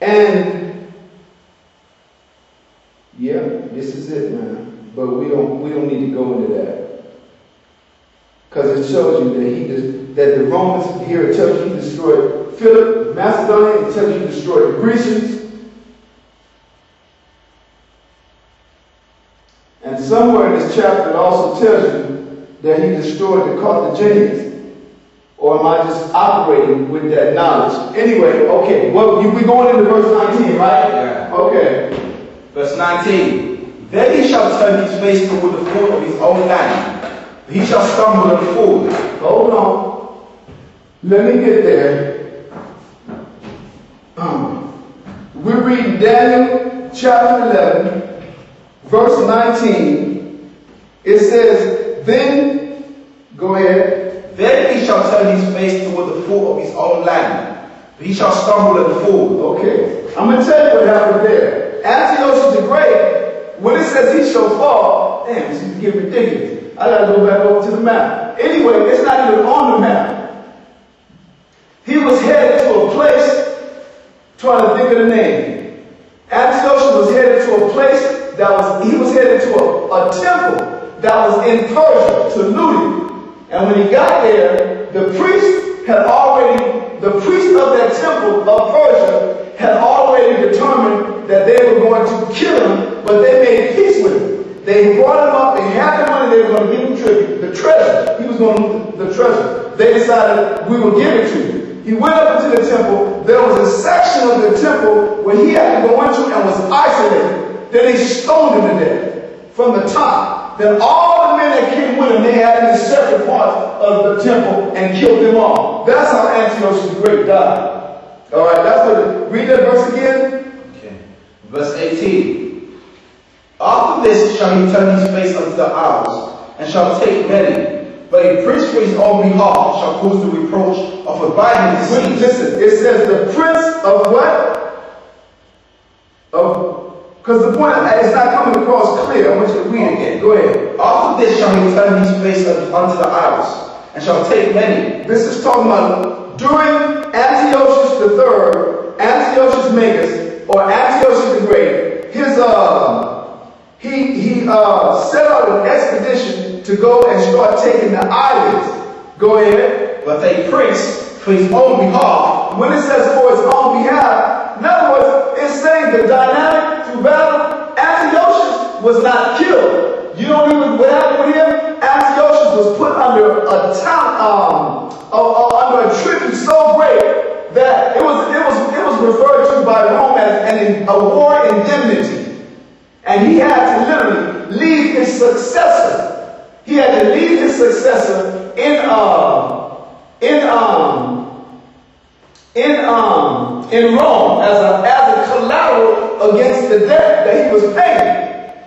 And yeah, this is it, man. But we don't need to go into that, because it shows you that the Romans here, it tells you he destroyed Philip, Macedonia. It tells you he destroyed the Grecians. And somewhere in this chapter it also tells you that he destroyed the Carthaginians. Or am I just operating with that knowledge? Anyway, okay, well, we're going into verse 19, right? Yeah. Okay. Verse 19. Then he shall turn his face toward the fall of his own land. He shall stumble and fall. Hold on. Let me get there. We're reading Daniel chapter 11, verse 19. It says, then, go ahead. Then he shall turn his face toward the fall of his own land. He shall stumble and fall. Okay. I'm going to tell you what happened there. Antiochus the Great, when it says he shall fall, damn, this is getting ridiculous. I got to go back over to the map. Anyway, it's not even on the map. He was headed to a place, trying to think of the name. Antiochus was headed to a place he was headed to a temple that was in Persia, to Ludi. And when he got there, the priest of that temple of Persia had already determined that they were going to kill him, but they made peace with him. They brought him up, they had the money, they were going to give him tribute, the treasure. He was going to the treasure. They decided, we will give it to you. He went up into the temple. There was a section of the temple where he had to go into and was isolated. Then they stoned him to death from the top. Then all the men that came with him, they had in separate parts of the temple and killed them all. That's how Antiochus the Great died. All right, that's what. Read that verse again. Okay. Verse 18. After this shall he turn his face unto the isles, and shall take many. But a prince for his own behalf shall cause the reproach of abiding disease. Listen, it says the prince of what? Because the point is not coming across clear. I want you to read it again. Go ahead. After this shall he turn his face unto the isles, and shall take many. This is talking about during Antiochus III, Antiochus Magus, or Antiochus the Great. He set out an expedition to go and start taking the islands. Go ahead. But a prince for his own behalf. When it says for his own behalf, in other words, it's saying the dynamic through battle. Antiochus was not killed. You don't even what happened with him. Antiochus was put under under a tribute so great that it was referred to by Rome as a war indemnity. And he had to literally leave his successor. He had to leave his successor in Rome as a collateral against the debt that he was paying.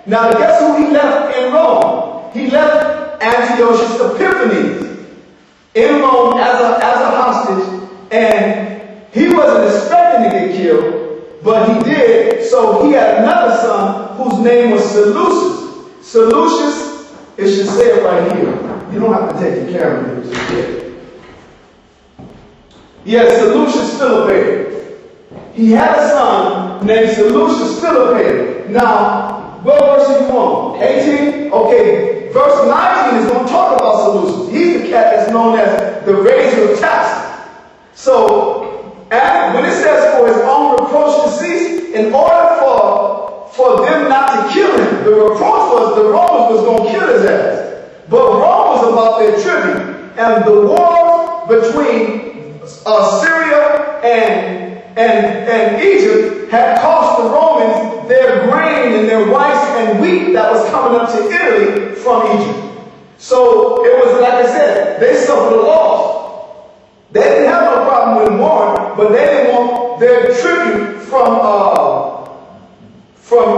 Now, guess who he left in Rome? He left Antiochus Epiphanes in Rome as a hostage, and he wasn't expecting to get killed, but he did. So he had another son whose name was Seleucus. Seleucus, it should say it right here. You don't have to take the camera here. Just get it. Yes, Seleucus Philippe. He had a son named Seleucus Philippe. Now, what verse are you on? 18? Okay, verse 19 is going to talk about Seleucus. He's the cat that's known as the raiser of taxes. So, when it says for his own reproach to cease, in order for them not to kill him, the reproach was the Romans was going to kill his ass. But Rome was about their tribute. And the war between Syria and Egypt had cost the Romans their grain and their rice and wheat that was coming up to Italy from Egypt. So it was, like I said, they suffered a loss. They didn't have no problem with war, but they didn't want their tribute from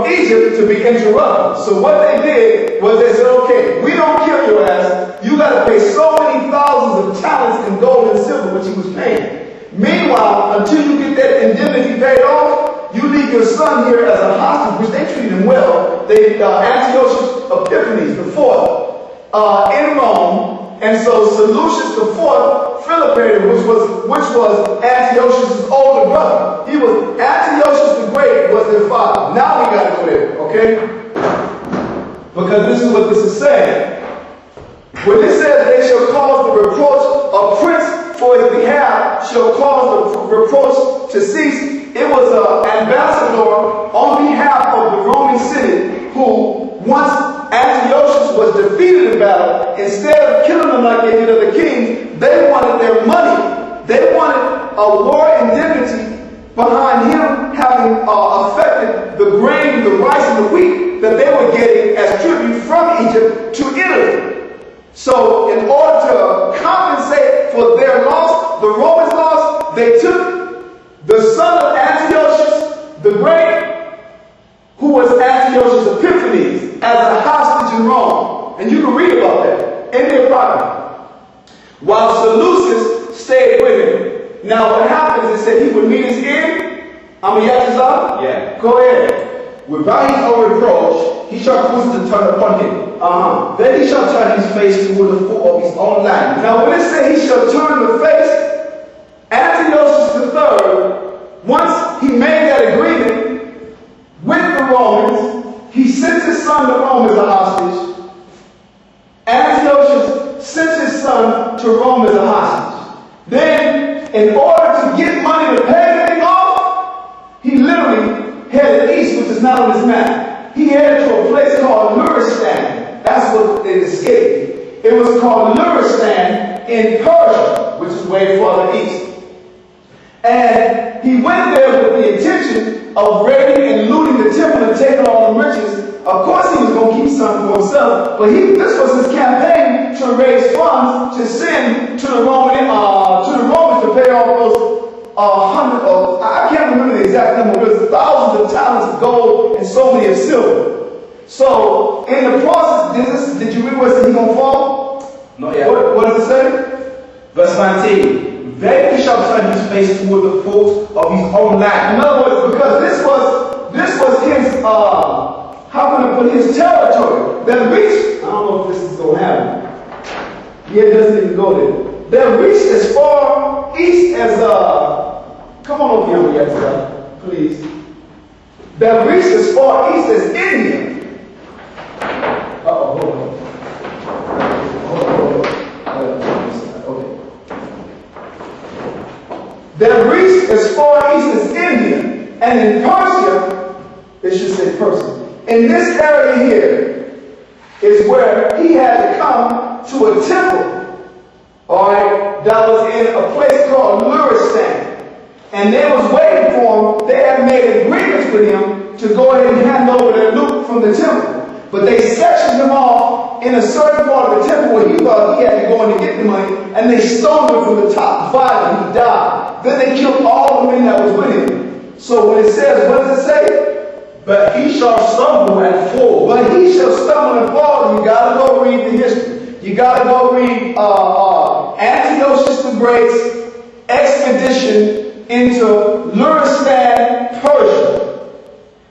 Egypt to be interrupted. So what they did was they said, okay, we don't kill your ass. You got to pay so many thousands of talents in gold and silver, which he was paying. Meanwhile, until you get that indemnity paid off, you leave your son here as a hostage, which they treated him well. Antiochus Epiphanes IV in Rome, and so Seleucus IV Philippe, which was Antiochus' older brother. He was Antiochus verse 5. Now we got to go there, okay? Because this is what this is saying. When it says they shall cause the reproach of prince for his behalf shall cause the reproach to cease, it was an ambassador on behalf of the Roman Senate who, once Antiochus was defeated in battle, instead of killing them like they did other kings, they wanted their money. They wanted a war indemnity behind him having affected the grain, the rice, and the wheat that they were getting as tribute from Egypt to Italy. So in order to compensate for their loss, the Romans' loss, they took the son of Antiochus the Great, who was Antiochus Epiphanes, as a hostage in Rome. And you can read about that in the Apocalyptic. While Seleucus stayed with him. Now what happens is that he would meet his end. Yatazar? Yeah. Go ahead. Without his own reproach, he shall cause to turn upon him. Then he shall turn his face toward the foot of his own land. Now when it says he shall turn the face, Antiochus III, once he made that agreement with the Romans, he sent his son to Rome as a hostage. Antiochus sent his son to Rome as a hostage. Then, in order to get money to pay everything off, he literally headed east, which is not on his map. He headed to a place called Luristan. That's what it escaped. It was called Luristan in Persia, which is way farther east. And he went there with the intention of raiding and looting the temple and taking all the riches. Of course he was going to keep something for himself, but this was his campaign to raise funds to send to the Romans to pay off those I can't remember the exact number, but there's thousands of talents of gold and so many of silver. So in the process, did you read where it said he's going to fall? Not yet. What does it say? Verse 19. Then he shall turn his face toward the foot of his own land. In other words, because this was his how can I put his territory that reached, I don't know if this is going to happen. Yeah, it doesn't even go there. That reached as far east as come on over here, yes, please. That reached as far east as India. Hold on. Okay. That reached as far east as India, and in Persia, it should say Persia. In this area here is where he had to come to a temple, all right, that was in a place called Luristan. And they was waiting for him. They had made agreements with him to go ahead and hand over their loot from the temple. But they sectioned him off in a certain part of the temple where he thought he had to go in to get the money, and they stoned him from the top, violent. He died. Then they killed all the men that was with him. So when it says, what does it say? But he shall stumble and fall. But he shall stumble and fall. You gotta go read the history. You gotta go read Antiochus the Great's expedition into Luristan, Persia.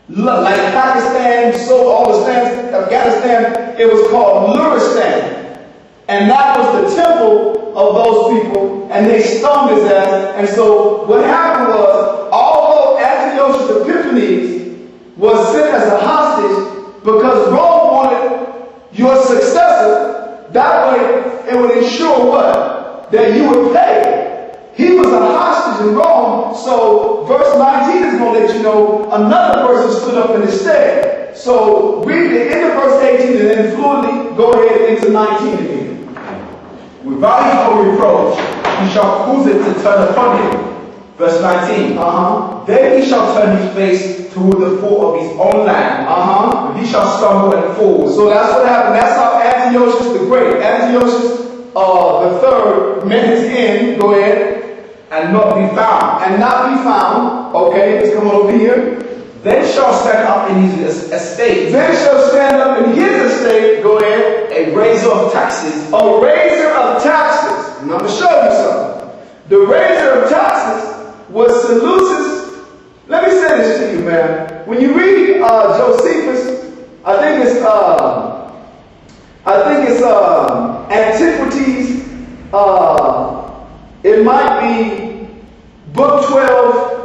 Like Pakistan, so all the stands, Afghanistan, it was called Luristan. And that was the temple of those people, and they stoned his ass. And so what happened was, although Antiochus Epiphanes was sent as a hostage because Rome wanted your successor, that way it would ensure what? That you would pay. He was a hostage in Rome, so verse 19 is going to let you know another person stood up in his stead. So read the end of verse 18 and then fluently go ahead into 19 again. Without his own reproach, he shall cause it to turn upon him. Verse 19. Then he shall turn his face toward the foot of his own land. And he shall stumble and fall. So that's what happened. That's how Antiochus the Great, Antiochus the third, met his end. Go ahead. And not be found. And not be found. Okay, let's come over here. Then shall stand up in his estate. Then shall stand up in his estate. Go ahead. A raiser of taxes. A raiser of taxes. And I'm going to show you something. The raiser of taxes was Seleucus. Let me say this to you, man. When you read Josephus, I think it's Antiquities. It might be book 12.